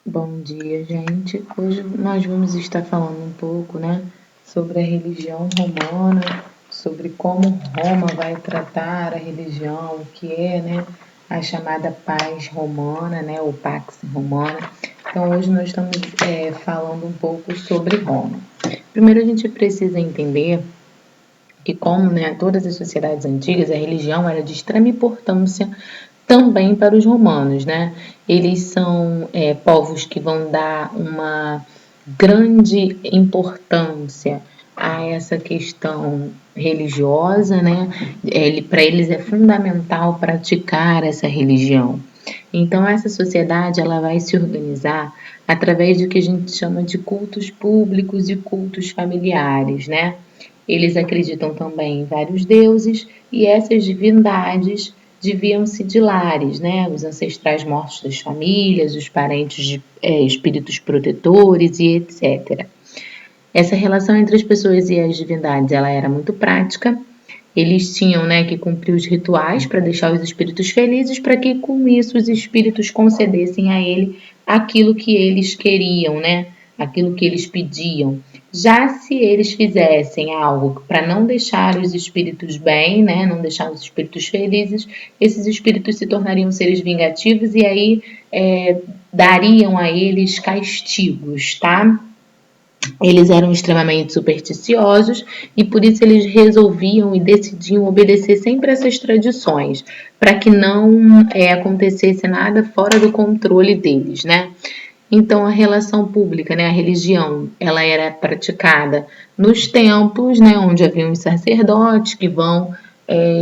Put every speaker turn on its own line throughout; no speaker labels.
Bom dia, gente. Hoje nós vamos estar falando um pouco, sobre a religião romana, sobre como Roma vai tratar a religião, o que é, a chamada paz romana, ou Pax Romana. Então, hoje nós estamos falando um pouco sobre Roma. Primeiro, a gente precisa entender que, como, todas as sociedades antigas, a religião era de extrema importância também para os romanos, Eles são povos que vão dar uma grande importância a essa questão religiosa, Para eles é fundamental praticar essa religião. Então, essa sociedade ela vai se organizar através do que a gente chama de cultos públicos e cultos familiares, Eles acreditam também em vários deuses e essas divindades deviam-se de lares, Os ancestrais mortos das famílias, os parentes de espíritos protetores e etc. Essa relação entre as pessoas e as divindades ela era muito prática. Eles tinham que cumprir os rituais para deixar os espíritos felizes, para que com isso os espíritos concedessem a ele aquilo que eles queriam, aquilo que eles pediam. Já se eles fizessem algo para não deixar os espíritos bem, não deixar os espíritos felizes, esses espíritos se tornariam seres vingativos e aí dariam a eles castigos, tá? Eles eram extremamente supersticiosos e por isso eles resolviam e decidiam obedecer sempre essas tradições, para que não acontecesse nada fora do controle deles, Então, a relação pública, a religião, ela era praticada nos templos, onde haviam os sacerdotes que vão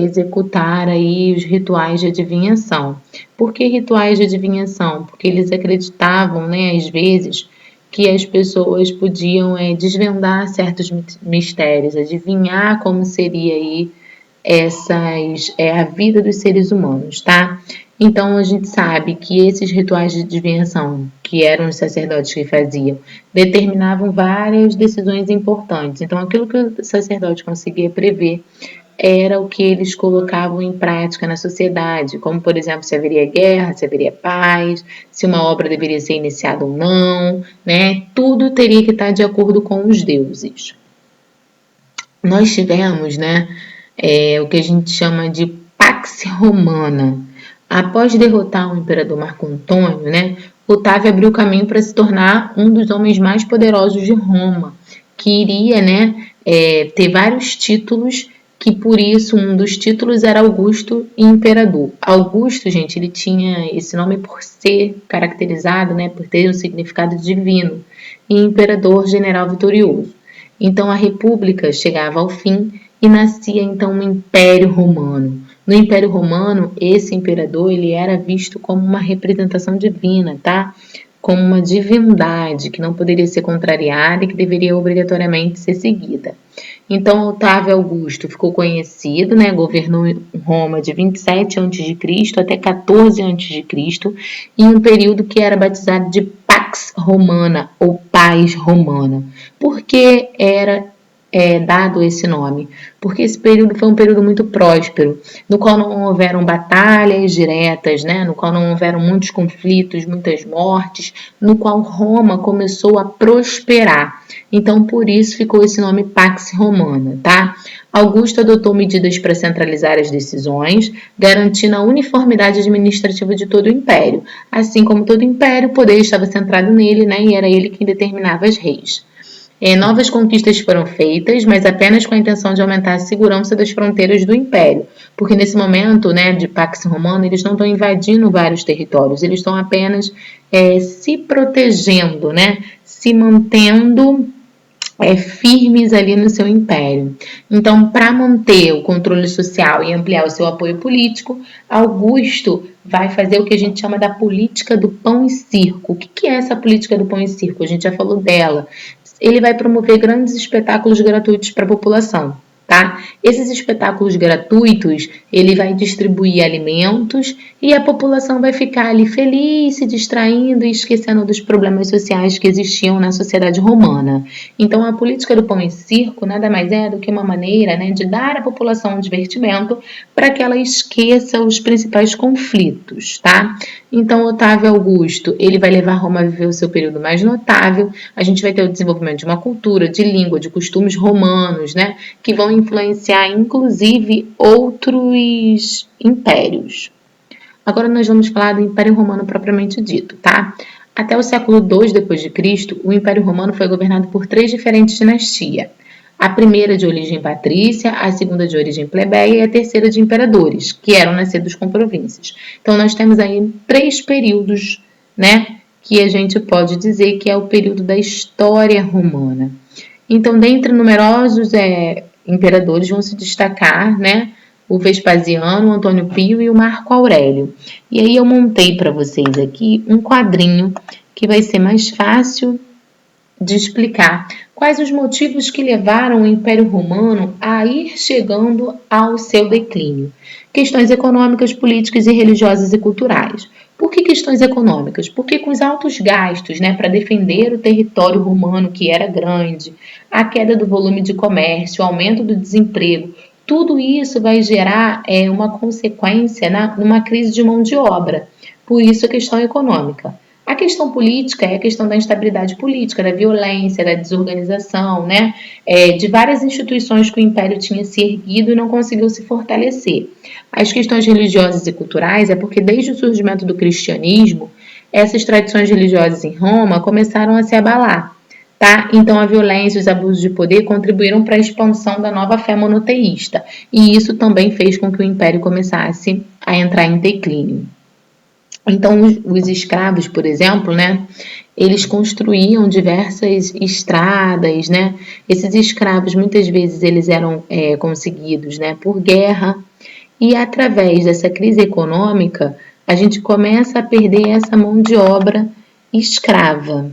executar aí os rituais de adivinhação. Por que rituais de adivinhação? Porque eles acreditavam, às vezes, que as pessoas podiam desvendar certos mistérios, adivinhar como seria aí a vida dos seres humanos, tá? Então, a gente sabe que esses rituais de adivinhação, que eram os sacerdotes que faziam, determinavam várias decisões importantes. Então, aquilo que o sacerdote conseguia prever era o que eles colocavam em prática na sociedade, como, por exemplo, se haveria guerra, se haveria paz, se uma obra deveria ser iniciada ou não, Tudo teria que estar de acordo com os deuses. Nós tivemos, o que a gente chama de Pax Romana. Após derrotar o imperador Marco Antônio, Otávio abriu caminho para se tornar um dos homens mais poderosos de Roma, que iria, ter vários títulos, que por isso um dos títulos era Augusto e Imperador. Augusto, gente, ele tinha esse nome por ser caracterizado, por ter um significado divino, e Imperador, general vitorioso. Então a república chegava ao fim e nascia então um Império Romano. No Império Romano, esse imperador ele era visto como uma representação divina, tá? Como uma divindade que não poderia ser contrariada e que deveria obrigatoriamente ser seguida. Então, Otávio Augusto ficou conhecido, governou Roma de 27 a.C. até 14 a.C., em um período que era batizado de Pax Romana ou Paz Romana. Por que era dado esse nome? Porque esse período foi um período muito próspero, no qual não houveram batalhas diretas, no qual não houveram muitos conflitos, muitas mortes, no qual Roma começou a prosperar. Então, por isso ficou esse nome Pax Romana, tá? Augusto adotou medidas para centralizar as decisões, garantindo a uniformidade administrativa de todo o império. Assim como todo império, o poder estava centrado nele, e era ele quem determinava as reis. Novas conquistas foram feitas, mas apenas com a intenção de aumentar a segurança das fronteiras do Império, porque nesse momento, de Pax Romana, eles não estão invadindo vários territórios, eles estão apenas se protegendo, se mantendo firmes ali no seu império. Então, para manter o controle social e ampliar o seu apoio político, Augusto vai fazer o que a gente chama da política do pão e circo. O que é essa política do pão e circo? A gente já falou dela. Ele vai promover grandes espetáculos gratuitos para a população. tá? Esses espetáculos gratuitos, ele vai distribuir alimentos e a população vai ficar ali feliz, se distraindo e esquecendo dos problemas sociais que existiam na sociedade romana. Então, a política do pão e circo nada mais é do que uma maneira, né, de dar à população um divertimento para que ela esqueça os principais conflitos, tá? Então, Otávio Augusto, ele vai levar Roma a viver o seu período mais notável. A gente vai ter o desenvolvimento de uma cultura, de língua, de costumes romanos, né, que vão influenciar inclusive outros impérios. Agora nós vamos falar do Império Romano propriamente dito, tá? Até o século II d.C., o Império Romano foi governado por 3 diferentes dinastias. A primeira de origem patrícia, a segunda de origem plebeia e a terceira de imperadores, que eram nascidos com províncias. Então nós temos aí 3 períodos, né, que a gente pode dizer que é o período da história romana. Então, dentre numerosos imperadores vão se destacar, né, o Vespasiano, o Antônio Pio e o Marco Aurélio. E aí eu montei para vocês aqui um quadrinho que vai ser mais fácil de explicar quais os motivos que levaram o Império Romano a ir chegando ao seu declínio. Questões econômicas, políticas e religiosas e culturais. Por que questões econômicas? Porque com os altos gastos, né, para defender o território romano, que era grande, a queda do volume de comércio, o aumento do desemprego, tudo isso vai gerar uma consequência numa crise de mão de obra. Por isso a questão econômica. A questão política é a questão da instabilidade política, da violência, da desorganização, né? De várias instituições que o Império tinha se erguido e não conseguiu se fortalecer. As questões religiosas e culturais é porque desde o surgimento do cristianismo, essas tradições religiosas em Roma começaram a se abalar. Tá? Então, a violência e os abusos de poder contribuíram para a expansão da nova fé monoteísta, e isso também fez com que o Império começasse a entrar em declínio. Então, os escravos, por exemplo, né, eles construíam diversas estradas, né? Esses escravos, muitas vezes, eles eram conseguidos, né, por guerra. E, através dessa crise econômica, a gente começa a perder essa mão de obra escrava,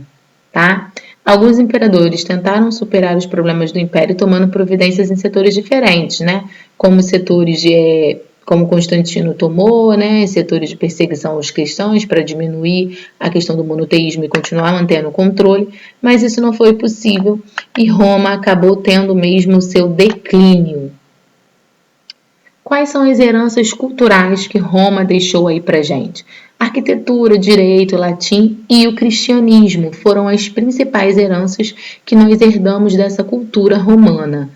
tá? Alguns imperadores tentaram superar os problemas do Império tomando providências em setores diferentes, né? Como setores como Constantino tomou, né, setores de perseguição aos cristãos para diminuir a questão do monoteísmo e continuar mantendo o controle, mas isso não foi possível e Roma acabou tendo mesmo o seu declínio. Quais são as heranças culturais que Roma deixou aí para gente? Arquitetura, direito, latim e o cristianismo foram as principais heranças que nós herdamos dessa cultura romana.